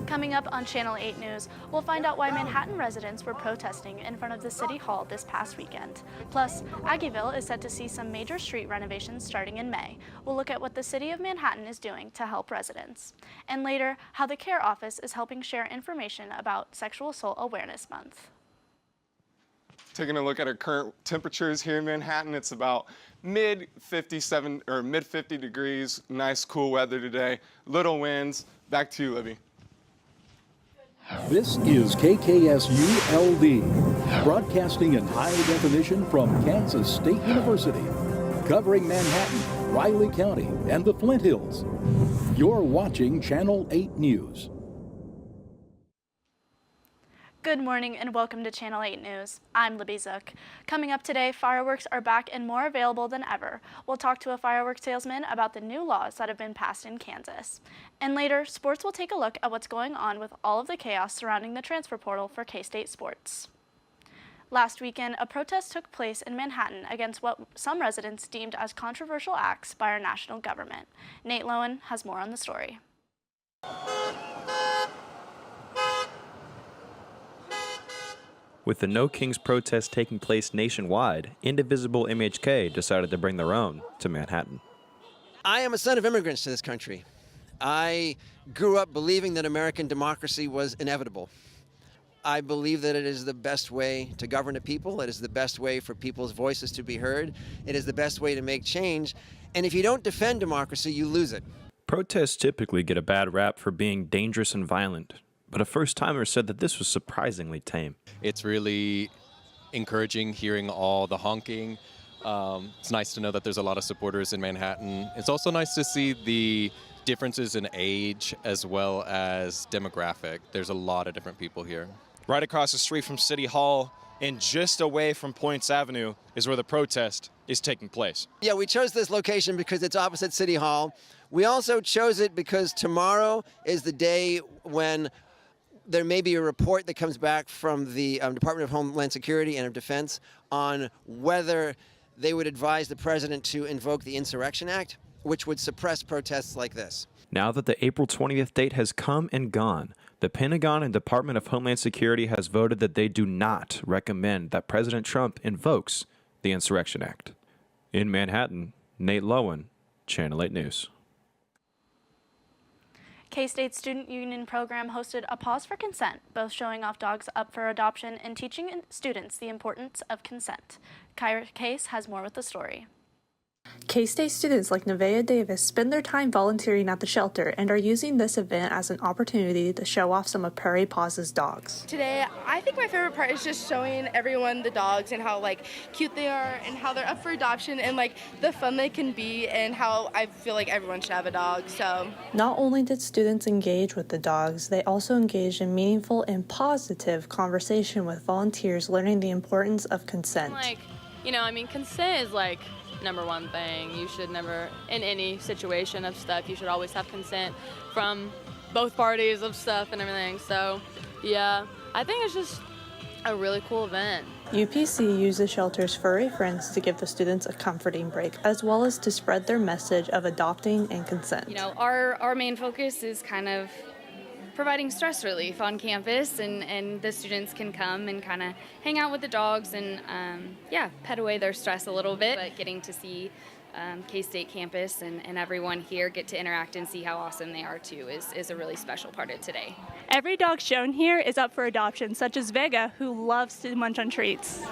Coming up on Channel 8 News, we'll find out why Manhattan residents were protesting in front of the City Hall this past weekend. Plus, Aggieville is set to see some major street renovations starting in May. We'll look at what the City of Manhattan is doing to help residents. And later, how the CARE Office is helping share information about Sexual Assault Awareness Month. Taking a look at our current temperatures here in Manhattan, it's about mid 57 or mid 50 degrees. Nice cool weather today. Little winds. Back to you, Libby. This is KKSU-LD, broadcasting in high definition from Kansas State University, covering Manhattan, Riley County, and the Flint Hills. You're watching Channel 8 News. Good morning and welcome to Channel 8 News. I'm Libby Zook. Coming up today, fireworks are back and more available than ever. We'll talk to a fireworks salesman about the new laws that have been passed in Kansas. And later, sports will take a look at what's going on with all of the chaos surrounding the transfer portal for K-State sports. Last weekend, a protest took place in Manhattan against what some residents deemed as controversial acts by our national government. Nate Lowen has more on the story. With the No Kings protest taking place nationwide, Indivisible MHK decided to bring their own to Manhattan. I am a son of immigrants to this country. I grew up believing that American democracy was inevitable. I believe that it is the best way to govern a people. It is the best way for people's voices to be heard. It is the best way to make change. And if you don't defend democracy, you lose it. Protests typically get a bad rap for being dangerous and violent, but a first-timer said that this was surprisingly tame. It's really encouraging hearing all the honking. It's nice to know that there's a lot of supporters in Manhattan. It's also nice to see the differences in age as well as demographic. There's a lot of different people here. Right across the street from City Hall and just away from Poyntz Avenue is where the protest is taking place. Yeah, we chose this location because it's opposite City Hall. We also chose it because tomorrow is the day when there may be a report that comes back from the Department of Homeland Security and of Defense on whether they would advise the president to invoke the Insurrection Act, which would suppress protests like this. Now that the April 20th date has come and gone, the Pentagon and Department of Homeland Security has voted that they do not recommend that President Trump invokes the Insurrection Act. In Manhattan, Nate Lowen, Channel 8 News. K-State Student Union program hosted a Pause for Consent, both showing off dogs up for adoption and teaching students the importance of consent. Kyra Case has more with the story. K-State students like Nevaeh Davis spend their time volunteering at the shelter and are using this event as an opportunity to show off some of Prairie Pause's dogs. Today, I think my favorite part is just showing everyone the dogs and how cute they are and how they're up for adoption and the fun they can be and how I feel like everyone should have a dog. So not only did students engage with the dogs, they also engaged in meaningful and positive conversation with volunteers learning the importance of consent. Consent is number one thing. You should never, in any situation of stuff, you should always have consent from both parties of stuff and everything. So, yeah, I think it's just a really cool event. UPC used the shelter's furry friends to give the students a comforting break, as well as to spread their message of adopting and consent. Our main focus is kind of providing stress relief on campus, and the students can come and kind of hang out with the dogs and pet away their stress a little bit. But getting to see K-State campus and everyone here get to interact and see how awesome they are too is a really special part of today. Every dog shown here is up for adoption, such as Vega, who loves to munch on treats.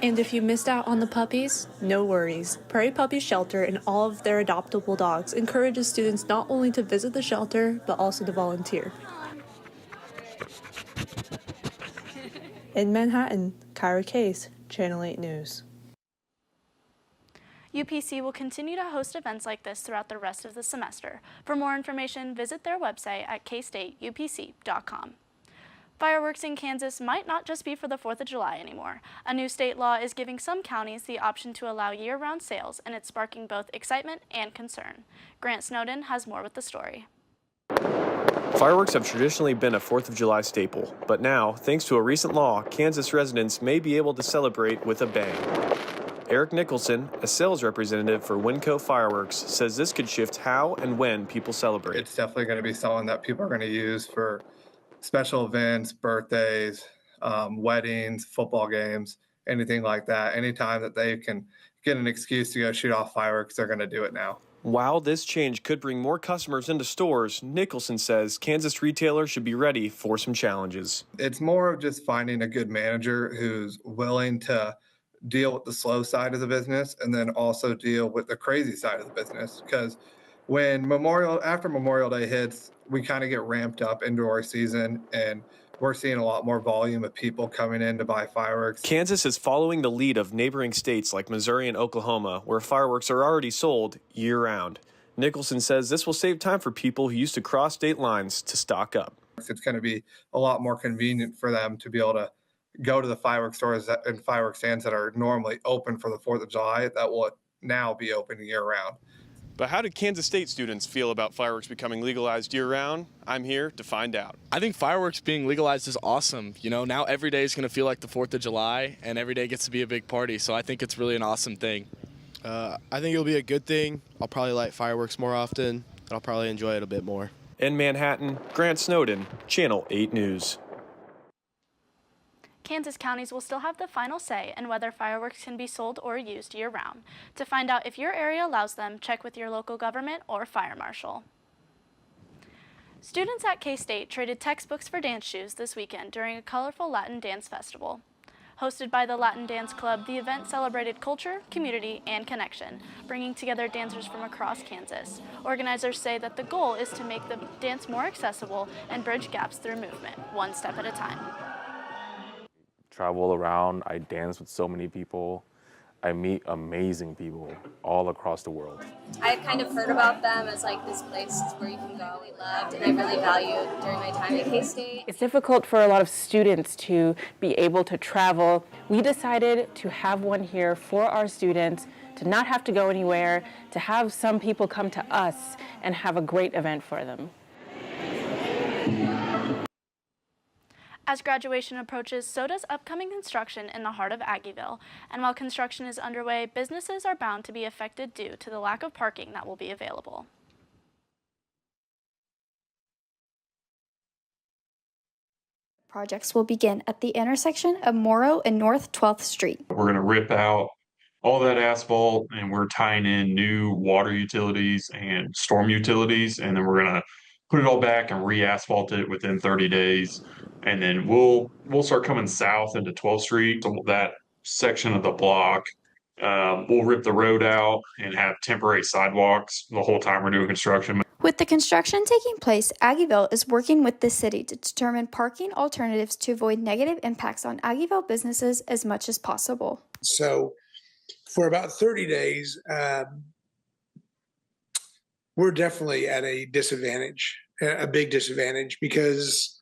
And if you missed out on the puppies, no worries. Prairie Puppy Shelter and all of their adoptable dogs encourages students not only to visit the shelter, but also to volunteer. In Manhattan, Kyra Case, Channel 8 News. UPC will continue to host events like this throughout the rest of the semester. For more information, visit their website at kstateupc.com. Fireworks in Kansas might not just be for the 4th of July anymore. A new state law is giving some counties the option to allow year-round sales, and it's sparking both excitement and concern. Grant Snowden has more with the story. Fireworks have traditionally been a 4th of July staple, but now, thanks to a recent law, Kansas residents may be able to celebrate with a bang. Eric Nicholson, a sales representative for Winco Fireworks, says this could shift how and when people celebrate. It's definitely going to be something that people are going to use for special events, birthdays, weddings, football games, anything like that. Anytime that they can get an excuse to go shoot off fireworks, they're going to do it now. While this change could bring more customers into stores, Nicholson says Kansas retailers should be ready for some challenges. It's more of just finding a good manager who's willing to deal with the slow side of the business and then also deal with the crazy side of the business. Because when after Memorial Day hits, we kind of get ramped up into our season, and we're seeing a lot more volume of people coming in to buy fireworks. Kansas is following the lead of neighboring states like Missouri and Oklahoma, where fireworks are already sold year-round. Nicholson says this will save time for people who used to cross state lines to stock up. It's going to be a lot more convenient for them to be able to go to the fireworks stores and fireworks stands that are normally open for the 4th of July that will now be open year-round. But how do Kansas State students feel about fireworks becoming legalized year-round? I'm here to find out. I think fireworks being legalized is awesome. You know, now every day is going to feel like the 4th of July, and every day gets to be a big party. So I think it's really an awesome thing. I think it'll be a good thing. I'll probably light fireworks more often, and I'll probably enjoy it a bit more. In Manhattan, Grant Snowden, Channel 8 News. Kansas counties will still have the final say in whether fireworks can be sold or used year-round. To find out if your area allows them, check with your local government or fire marshal. Students at K-State traded textbooks for dance shoes this weekend during a colorful Latin dance festival. Hosted by the Latin Dance Club, the event celebrated culture, community, and connection, bringing together dancers from across Kansas. Organizers say that the goal is to make the dance more accessible and bridge gaps through movement, one step at a time. Travel around, I dance with so many people. I meet amazing people all across the world. I had kind of heard about them as like this place where you can go we loved, and I really valued during my time at K-State. It's difficult for a lot of students to be able to travel. We decided to have one here for our students, to not have to go anywhere, to have some people come to us and have a great event for them. As graduation approaches, so does upcoming construction in the heart of Aggieville. And while construction is underway, businesses are bound to be affected due to the lack of parking that will be available. Projects will begin at the intersection of Morrow and North 12th Street. We're going to rip out all that asphalt, and we're tying in new water utilities and storm utilities, and then we're going to put it all back and re-asphalt it within 30 days. And then we'll start coming south into 12th Street. So that section of the block, we'll rip the road out and have temporary sidewalks the whole time we're doing construction. With the construction taking place, Aggieville is working with the city to determine parking alternatives to avoid negative impacts on Aggieville businesses as much as possible. So for about 30 days, we're definitely at a disadvantage, a big disadvantage, because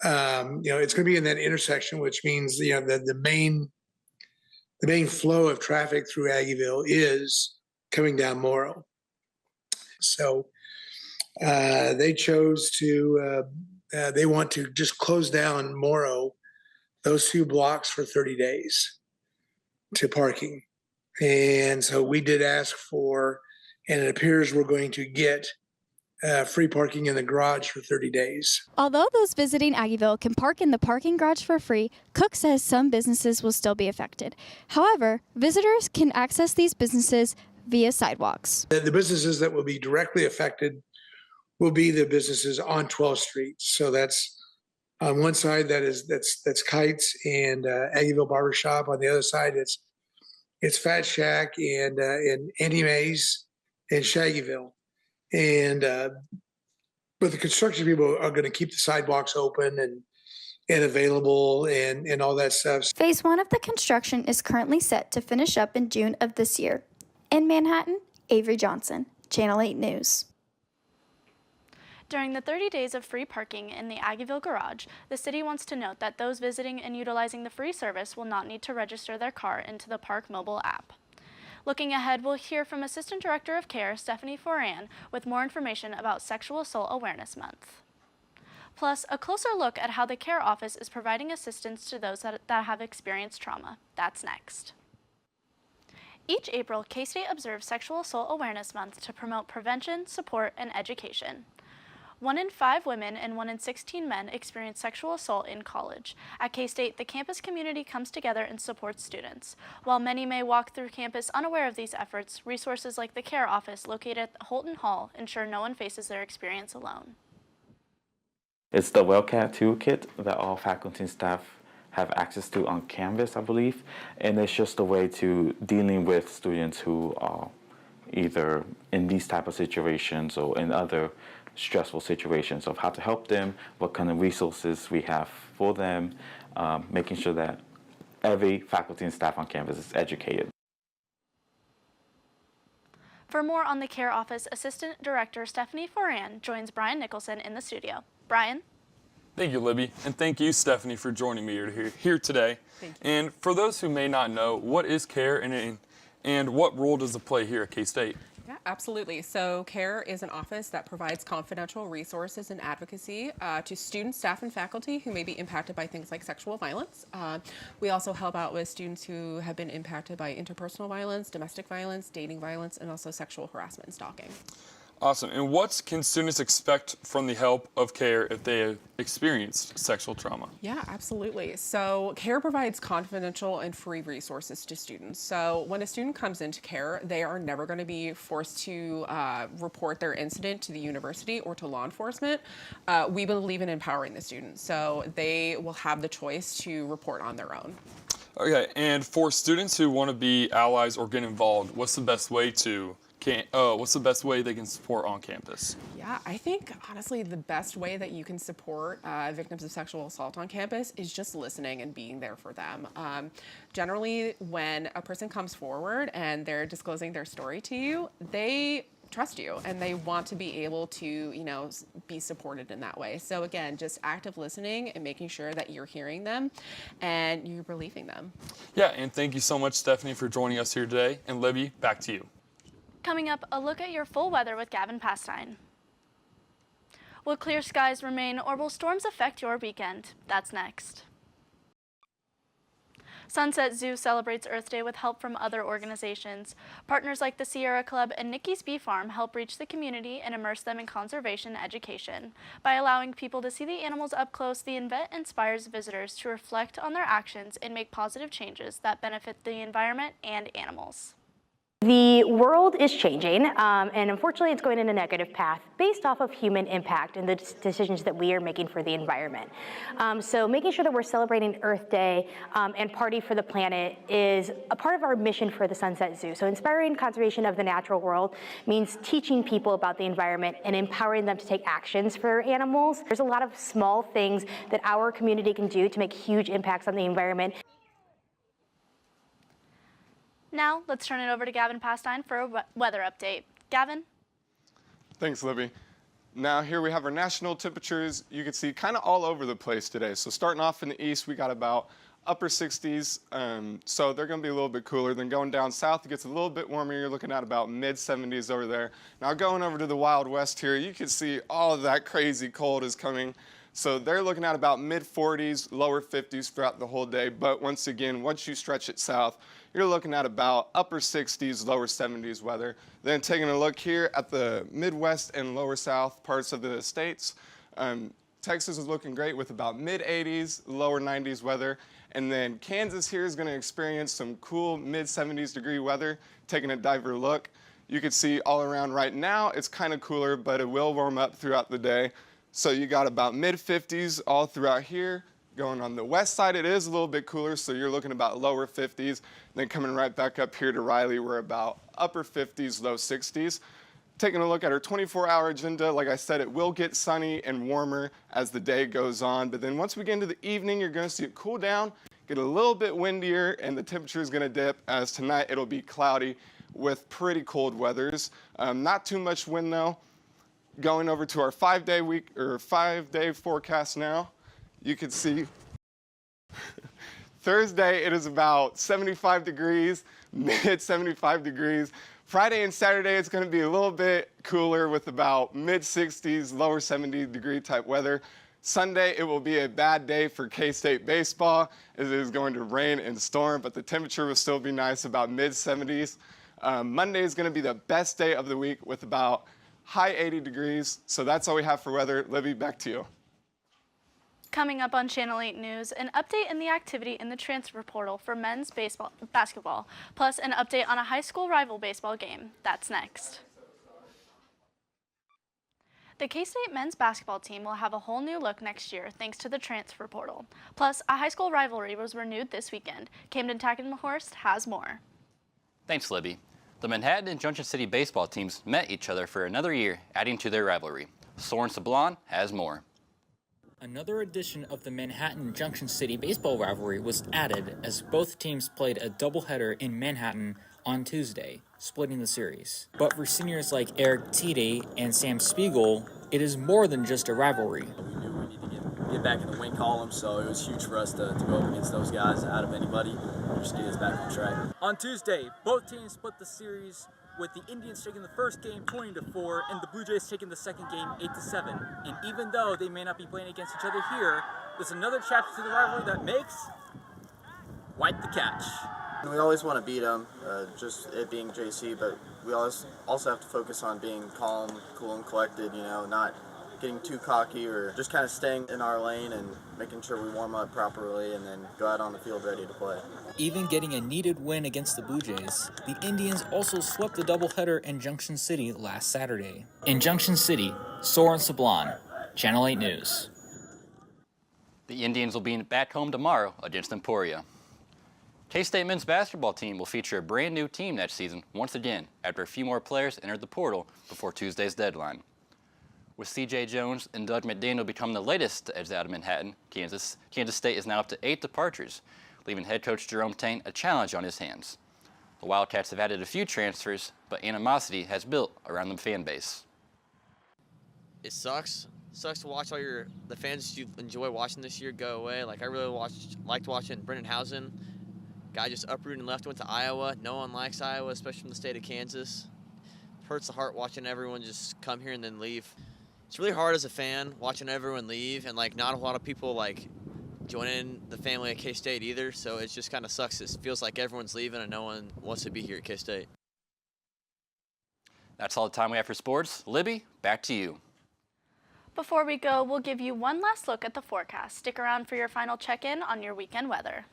it's going to be in that intersection, which means the main flow of traffic through Aggieville is coming down Morrow. So they chose to they want to just close down Morrow, those 2 blocks for 30 days to parking. And so we did ask for, and it appears we're going to get free parking in the garage for 30 days. Although those visiting Aggieville can park in the parking garage for free, Cook says some businesses will still be affected. However, visitors can access these businesses via sidewalks. The businesses that will be directly affected will be the businesses on 12th Street. So that's on one side, that's Kites and Aggieville Barbershop. On the other side, it's Fat Shack and Andy Mays and Shaggyville. And but the construction people are going to keep the sidewalks open and available and all that stuff. Phase 1 of the construction is currently set to finish up in June of this year. In Manhattan, Avery Johnson, Channel 8 News. During the 30 days of free parking in the Aggieville garage, the city wants to note that those visiting and utilizing the free service will not need to register their car into the Park mobile app. Looking ahead, we'll hear from Assistant Director of Care, Stephanie Foran, with more information about Sexual Assault Awareness Month. Plus, a closer look at how the Care Office is providing assistance to those that have experienced trauma. That's next. Each April, K-State observes Sexual Assault Awareness Month to promote prevention, support, and education. 1 in 5 women and 1 in 16 men experience sexual assault in college. At K-State, the campus community comes together and supports students. While many may walk through campus unaware of these efforts, resources like the CARE office located at Holton Hall ensure no one faces their experience alone. It's the WellCat Toolkit that all faculty and staff have access to on Canvas, I believe, and it's just a way to dealing with students who are either in these type of situations or in other stressful situations, of how to help them, what kind of resources we have for them, making sure that every faculty and staff on campus is educated. For more on the CARE office, Assistant Director Stephanie Foran joins Brian Nicholson in the studio. Brian? Thank you, Libby, and thank you, Stephanie, for joining me here today. And for those who may not know, what is CARE and what role does it play here at K-State? Yeah, absolutely. So CARE is an office that provides confidential resources and advocacy to students, staff, and faculty who may be impacted by things like sexual violence. We also help out with students who have been impacted by interpersonal violence, domestic violence, dating violence, and also sexual harassment and stalking. Awesome. And what can students expect from the help of CARE if they have experienced sexual trauma? Yeah, absolutely. So CARE provides confidential and free resources to students. So when a student comes into CARE, they are never going to be forced to report their incident to the university or to law enforcement. We believe in empowering the students, so they will have the choice to report on their own. Okay, and for students who want to be allies or get involved, what's the best way they can support on campus? Yeah, I think honestly the best way that you can support victims of sexual assault on campus is just listening and being there for them. Generally, when a person comes forward and they're disclosing their story to you, they trust you and they want to be able to, be supported in that way. So again, just active listening and making sure that you're hearing them and you're relieving them. Yeah, and thank you so much, Stephanie, for joining us here today. And Libby, back to you. Coming up, a look at your full weather with Gavin Pastine. Will clear skies remain, or will storms affect your weekend? That's next. Sunset Zoo celebrates Earth Day with help from other organizations. Partners like the Sierra Club and Nikki's Bee Farm help reach the community and immerse them in conservation education. By allowing people to see the animals up close, the event inspires visitors to reflect on their actions and make positive changes that benefit the environment and animals. The world is changing, and unfortunately it's going in a negative path based off of human impact and the decisions that we are making for the environment. So making sure that we're celebrating Earth Day and Party for the Planet is a part of our mission for the Sunset Zoo. So inspiring conservation of the natural world means teaching people about the environment and empowering them to take actions for animals. There's a lot of small things that our community can do to make huge impacts on the environment. Now, let's turn it over to Gavin Pastine for a weather update. Gavin? Thanks, Libby. Now here we have our national temperatures. You can see kind of all over the place today. So starting off in the east, we got about upper 60s. So they're going to be a little bit cooler. Then going down south, it gets a little bit warmer. You're looking at about mid 70s over there. Now going over to the Wild West here, you can see all of that crazy cold is coming. So they're looking at about mid 40s, lower 50s throughout the whole day. But once again, once you stretch it south, you're looking at about upper 60s, lower 70s weather. Then taking a look here at the Midwest and lower South parts of the states, Texas is looking great with about mid 80s, lower 90s weather. And then Kansas here is going to experience some cool mid 70s degree weather. Taking a diver look, you can see all around right now it's kind of cooler, but it will warm up throughout the day. So you got about mid 50s all throughout here. Going on the west side, it is a little bit cooler, so you're looking about lower 50s. Then coming right back up here to Riley, we're about upper 50s, low 60s. Taking a look at our 24-hour agenda, like I said, it will get sunny and warmer as the day goes on. But then once we get into the evening, you're going to see it cool down, get a little bit windier, and the temperature is going to dip. As tonight, it'll be cloudy with pretty cold weathers. Not too much wind, though. Going over to our 5-day forecast now. You can see Thursday, it is about 75 degrees, mid 75 degrees. Friday and Saturday, it's going to be a little bit cooler with about mid 60s, lower 70 degree type weather. Sunday, it will be a bad day for K-State baseball. It is going to rain and storm, but the temperature will still be nice, about mid-70s. Monday is going to be the best day of the week with about high 80 degrees. So that's all we have for weather. Libby, back to you. Coming up on Channel 8 News, an update in the activity in the transfer portal for men's basketball, plus an update on a high school rival baseball game. That's next. The K-State men's basketball team will have a whole new look next year thanks to the transfer portal. Plus, a high school rivalry was renewed this weekend. Camden Tackenhorst has more. Thanks, Libby. The Manhattan and Junction City baseball teams met each other for another year, adding to their rivalry. Soren Sablon has more. Another edition of the Manhattan Junction City baseball rivalry was added as both teams played a doubleheader in Manhattan on Tuesday, splitting the series. But for seniors like Eric Tede and Sam Spiegel, it is more than just a rivalry. We knew we needed to get back in the win column, so it was huge for us to go up against those guys out of anybody, just get us back on track. On Tuesday, both teams split the series, with the Indians taking the first game 20-4 and the Blue Jays taking the second game 8-7. And even though they may not be playing against each other here, there's another chapter to the rivalry that makes White the catch. We always want to beat them, just it being JC, but we also have to focus on being calm, cool, and collected, you know, not getting too cocky or just kind of staying in our lane and making sure we warm up properly and then go out on the field ready to play. Even getting a needed win against the Blue Jays, the Indians also swept the doubleheader in Junction City last Saturday. In Junction City, Soren Sablon, Channel 8 News. The Indians will be back home tomorrow against Emporia. K-State men's basketball team will feature a brand new team next season once again after a few more players entered the portal before Tuesday's deadline. With C.J. Jones and Doug McDaniel becoming the latest to exit out of Manhattan, Kansas State is now up to 8 departures, leaving head coach Jerome Taint a challenge on his hands. The Wildcats have added a few transfers, but animosity has built around the fan base. It sucks. It sucks to watch all the fans you enjoy watching this year go away. Like I really liked watching Brendan Housen. Guy just uprooted and left, went to Iowa. No one likes Iowa, especially from the state of Kansas. It hurts the heart watching everyone just come here and then leave. It's really hard as a fan watching everyone leave, and like not a lot of people like join in the family at K-State either. So it just kind of sucks. It feels like everyone's leaving and no one wants to be here at K-State. That's all the time we have for sports. Libby, back to you. Before we go, we'll give you one last look at the forecast. Stick around for your final check-in on your weekend weather.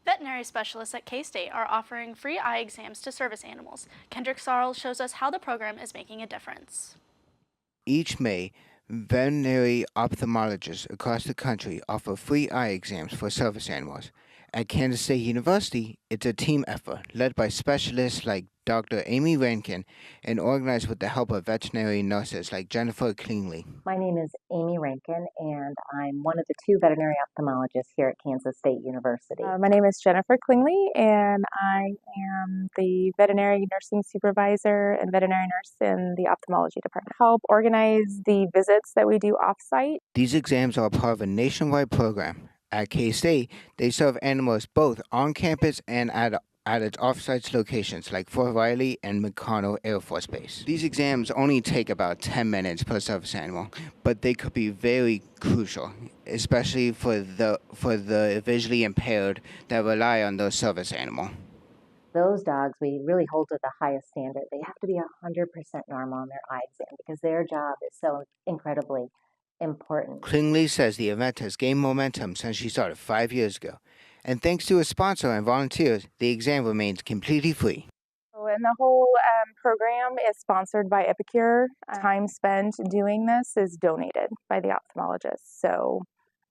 Veterinary specialists at K-State are offering free eye exams to service animals. Kendrick Sarles shows us how the program is making a difference. Each May, veterinary ophthalmologists across the country offer free eye exams for service animals. At Kansas State University, it's a team effort led by specialists like Dr. Amy Rankin and organized with the help of veterinary nurses like Jennifer Klingly. My name is Amy Rankin, and I'm one of the 2 veterinary ophthalmologists here at Kansas State University. My name is Jennifer Klingly, and I am the veterinary nursing supervisor and veterinary nurse in the ophthalmology department. Help organize the visits that we do off-site. These exams are part of a nationwide program. At K-State, they serve animals both on campus and at its off-site locations like Fort Riley and McConnell Air Force Base. These exams only take about 10 minutes per service animal, but they could be very crucial, especially for the visually impaired that rely on their service animal. Those dogs we really hold to the highest standard. They have to be 100% normal on their eye exam because their job is so incredibly important. Klingly says the event has gained momentum since she started 5 years ago. And thanks to a sponsor and volunteers, the exam remains completely free. And the whole program is sponsored by Epicure. Time spent doing this is donated by the ophthalmologist. So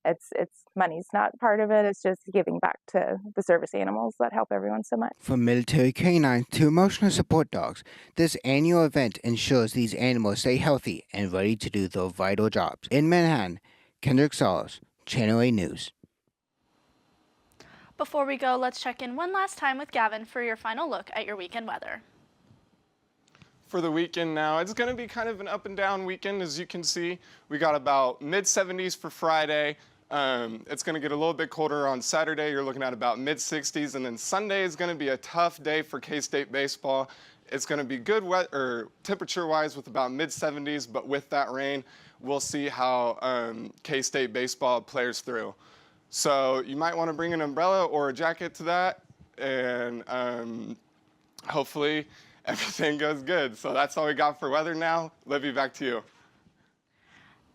it's money's not part of it. It's just giving back to the service animals that help everyone so much. From military canines to emotional support dogs, this annual event ensures these animals stay healthy and ready to do their vital jobs. In Manhattan, Kendrick Sarles, Channel 8 News. Before we go, let's check in one last time with Gavin for your final look at your weekend weather. For the weekend now, it's going to be kind of an up and down weekend. As you can see, we got about mid-70s for Friday. It's going to get a little bit colder on Saturday. You're looking at about mid-60s. And then Sunday is going to be a tough day for K-State baseball. It's going to be good weather, temperature-wise, with about mid-70s, but with that rain, we'll see how K-State baseball plays through. So you might want to bring an umbrella or a jacket to that, and hopefully everything goes good. So that's all we got for weather now. Libby, back to you.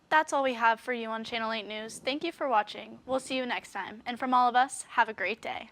That's all we have for you on Channel 8 News. Thank you for watching. We'll see you next time. And from all of us, have a great day.